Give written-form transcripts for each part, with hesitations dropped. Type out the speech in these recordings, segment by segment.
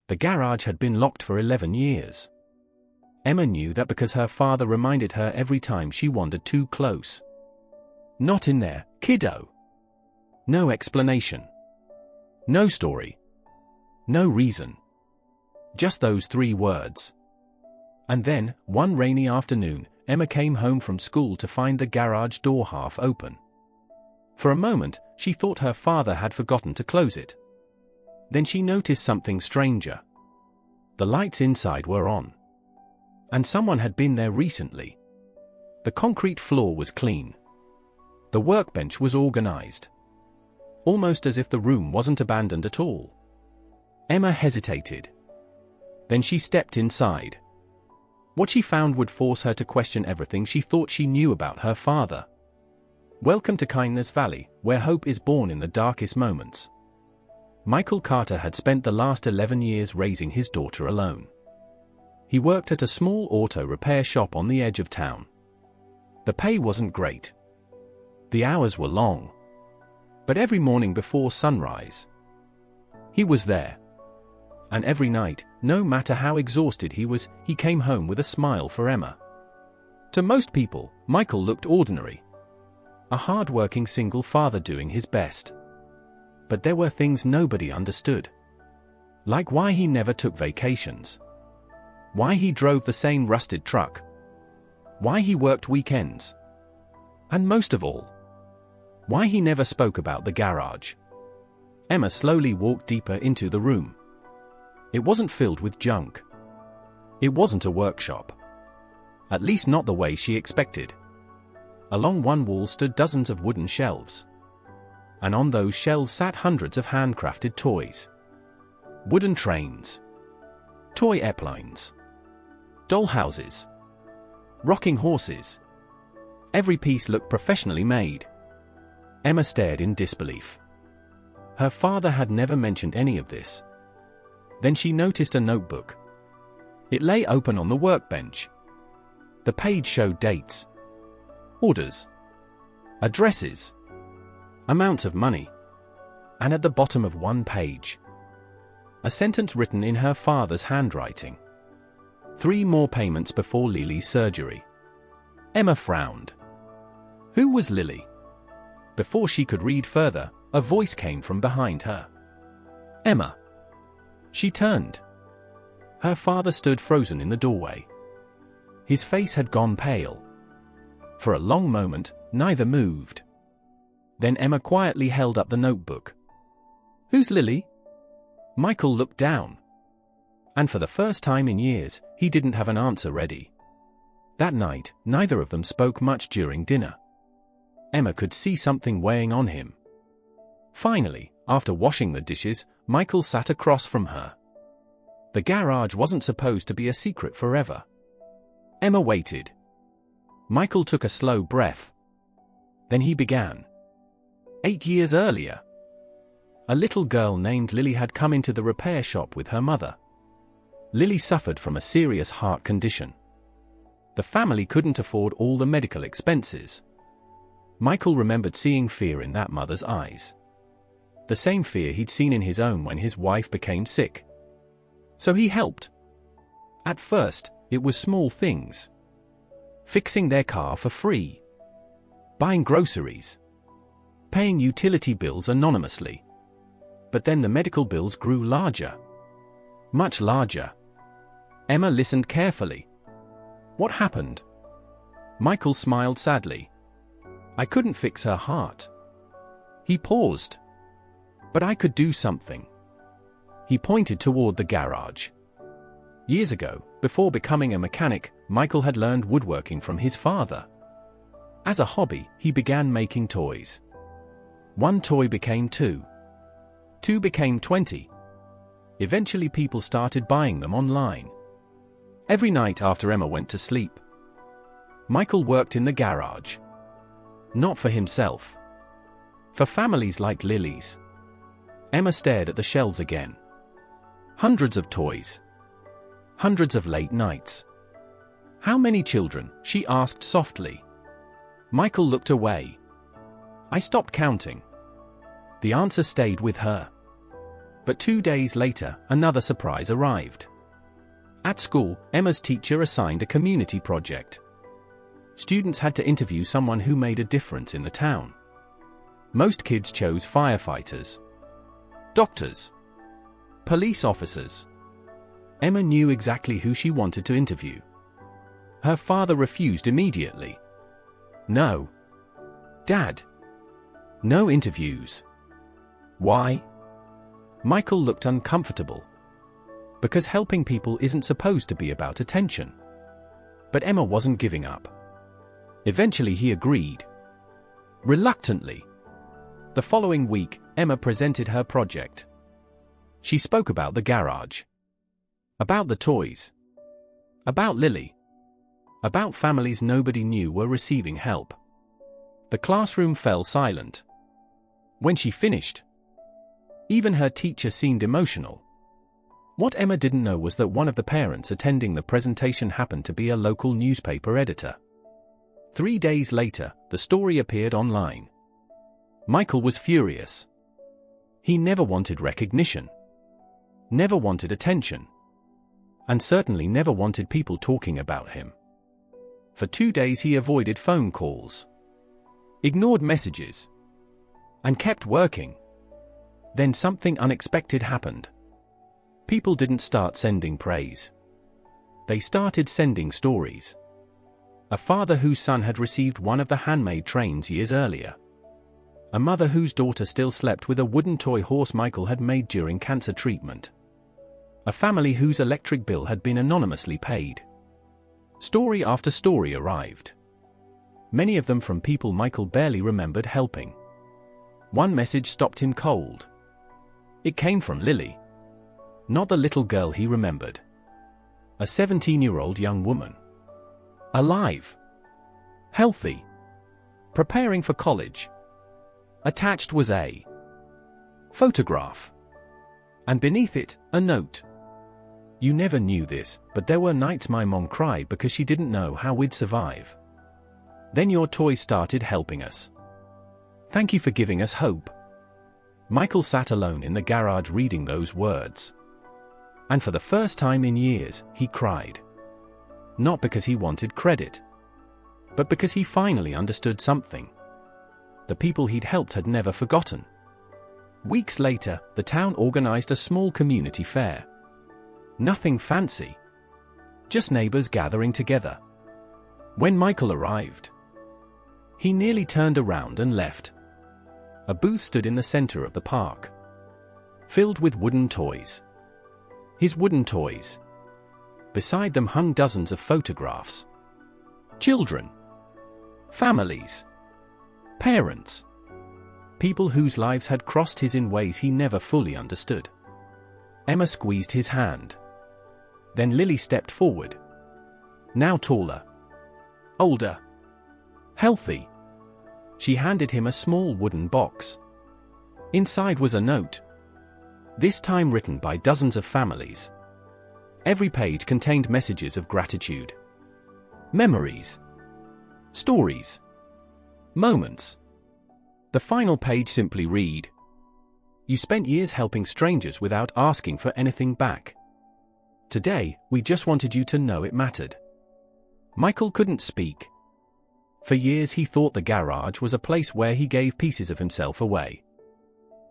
The garage had been locked for 11 years. Emma knew that because her father reminded her every time she wandered too close. "Not in there, kiddo." No explanation. No story. No reason. Just those 3 words. And then, one rainy afternoon, Emma came home from school to find the garage door half open. For a moment, she thought her father had forgotten to close it. Then she noticed something stranger. The lights inside were on. And someone had been there recently. The concrete floor was clean. The workbench was organized. Almost as if the room wasn't abandoned at all. Emma hesitated. Then she stepped inside. What she found would force her to question everything she thought she knew about her father. Welcome to Kindness Valley, where hope is born in the darkest moments. Michael Carter had spent the last 11 years raising his daughter alone. He worked at a small auto repair shop on the edge of town. The pay wasn't great. The hours were long. But every morning before sunrise, he was there. And every night, no matter how exhausted he was, he came home with a smile for Emma. To most people, Michael looked ordinary. A hard-working single father doing his best. But there were things nobody understood. Like why he never took vacations. Why he drove the same rusted truck. Why he worked weekends. And most of all, why he never spoke about the garage. Emma slowly walked deeper into the room. It wasn't filled with junk. It wasn't a workshop. At least not the way she expected. Along one wall stood dozens of wooden shelves. And on those shelves sat hundreds of handcrafted toys. Wooden trains. Toy airplanes. Dollhouses. Rocking horses. Every piece looked professionally made. Emma stared in disbelief. Her father had never mentioned any of this. Then she noticed a notebook. It lay open on the workbench. The page showed dates. Orders. Addresses. Amounts of money. And at the bottom of one page, a sentence written in her father's handwriting. 3 more payments before Lily's surgery. Emma frowned. Who was Lily? Before she could read further, a voice came from behind her. Emma. She turned. Her father stood frozen in the doorway. His face had gone pale. For a long moment, neither moved. Then Emma quietly held up the notebook. Who's Lily? Michael looked down. And for the first time in years, he didn't have an answer ready. That night, neither of them spoke much during dinner. Emma could see something weighing on him. Finally, after washing the dishes, Michael sat across from her. The garage wasn't supposed to be a secret forever. Emma waited. Michael took a slow breath. Then he began. 8 years earlier, a little girl named Lily had come into the repair shop with her mother. Lily suffered from a serious heart condition. The family couldn't afford all the medical expenses. Michael remembered seeing fear in that mother's eyes. The same fear he'd seen in his own when his wife became sick. So he helped. At first, it was small things. Fixing their car for free. Buying groceries. Paying utility bills anonymously. But then the medical bills grew larger. Much larger. Emma listened carefully. What happened? Michael smiled sadly. I couldn't fix her heart. He paused. But I could do something. He pointed toward the garage. Years ago, before becoming a mechanic, Michael had learned woodworking from his father. As a hobby, he began making toys. 1 toy became 2. 2 became 20. Eventually people started buying them online. Every night after Emma went to sleep, Michael worked in the garage. Not for himself. For families like Lily's. Emma stared at the shelves again. Hundreds of toys. Hundreds of late nights. How many children? She asked softly. Michael looked away. I stopped counting. The answer stayed with her. But 2 days later, another surprise arrived. At school, Emma's teacher assigned a community project. Students had to interview someone who made a difference in the town. Most kids chose firefighters, doctors, police officers. Emma knew exactly who she wanted to interview. Her father refused immediately. No. Dad. No interviews. Why? Michael looked uncomfortable. Because helping people isn't supposed to be about attention. But Emma wasn't giving up. Eventually he agreed. Reluctantly. The following week, Emma presented her project. She spoke about the garage. About the toys. About Lily. About families nobody knew were receiving help. The classroom fell silent. When she finished, even her teacher seemed emotional. What Emma didn't know was that one of the parents attending the presentation happened to be a local newspaper editor. 3 days later, the story appeared online. Michael was furious. He never wanted recognition. Never wanted attention. And certainly never wanted people talking about him. For 2 days he avoided phone calls, ignored messages, and kept working. Then something unexpected happened. People didn't start sending praise. They started sending stories. A father whose son had received one of the handmade trains years earlier. A mother whose daughter still slept with a wooden toy horse Michael had made during cancer treatment. A family whose electric bill had been anonymously paid. Story after story arrived. Many of them from people Michael barely remembered helping. One message stopped him cold. It came from Lily. Not the little girl he remembered. A 17-year-old young woman. Alive. Healthy. Preparing for college. Attached was a photograph. And beneath it, a note. You never knew this, but there were nights my mom cried because she didn't know how we'd survive. Then your toys started helping us. Thank you for giving us hope. Michael sat alone in the garage reading those words. And for the first time in years, he cried. Not because he wanted credit, but because he finally understood something. The people he'd helped had never forgotten. Weeks later, the town organized a small community fair. Nothing fancy. Just neighbors gathering together. When Michael arrived, he nearly turned around and left. A booth stood in the center of the park, filled with wooden toys. His wooden toys. Beside them hung dozens of photographs. Children. Families. Parents. People whose lives had crossed his in ways he never fully understood. Emma squeezed his hand. Then Lily stepped forward. Now taller. Older. Healthy. She handed him a small wooden box. Inside was a note. This time written by dozens of families. Every page contained messages of gratitude. Memories. Stories. Moments. The final page simply read, "You spent years helping strangers without asking for anything back. Today, we just wanted you to know it mattered." Michael couldn't speak. For years he thought the garage was a place where he gave pieces of himself away.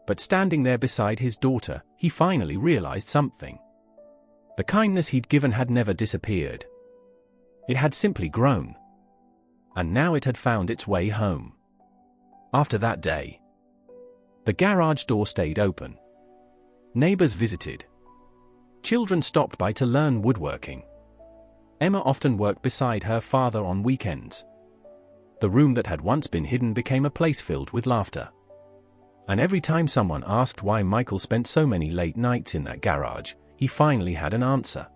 But standing there beside his daughter, he finally realized something. The kindness he'd given had never disappeared. It had simply grown. And now it had found its way home. After that day, the garage door stayed open. Neighbors visited. Children stopped by to learn woodworking. Emma often worked beside her father on weekends. The room that had once been hidden became a place filled with laughter. And every time someone asked why Michael spent so many late nights in that garage, he finally had an answer.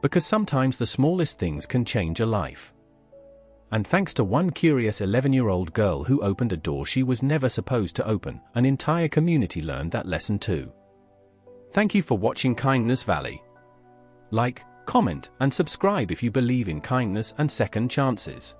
Because sometimes the smallest things can change a life. And thanks to one curious 11-year-old girl who opened a door she was never supposed to open, an entire community learned that lesson too. Thank you for watching Kindness Valley. Like, comment, and subscribe if you believe in kindness and second chances.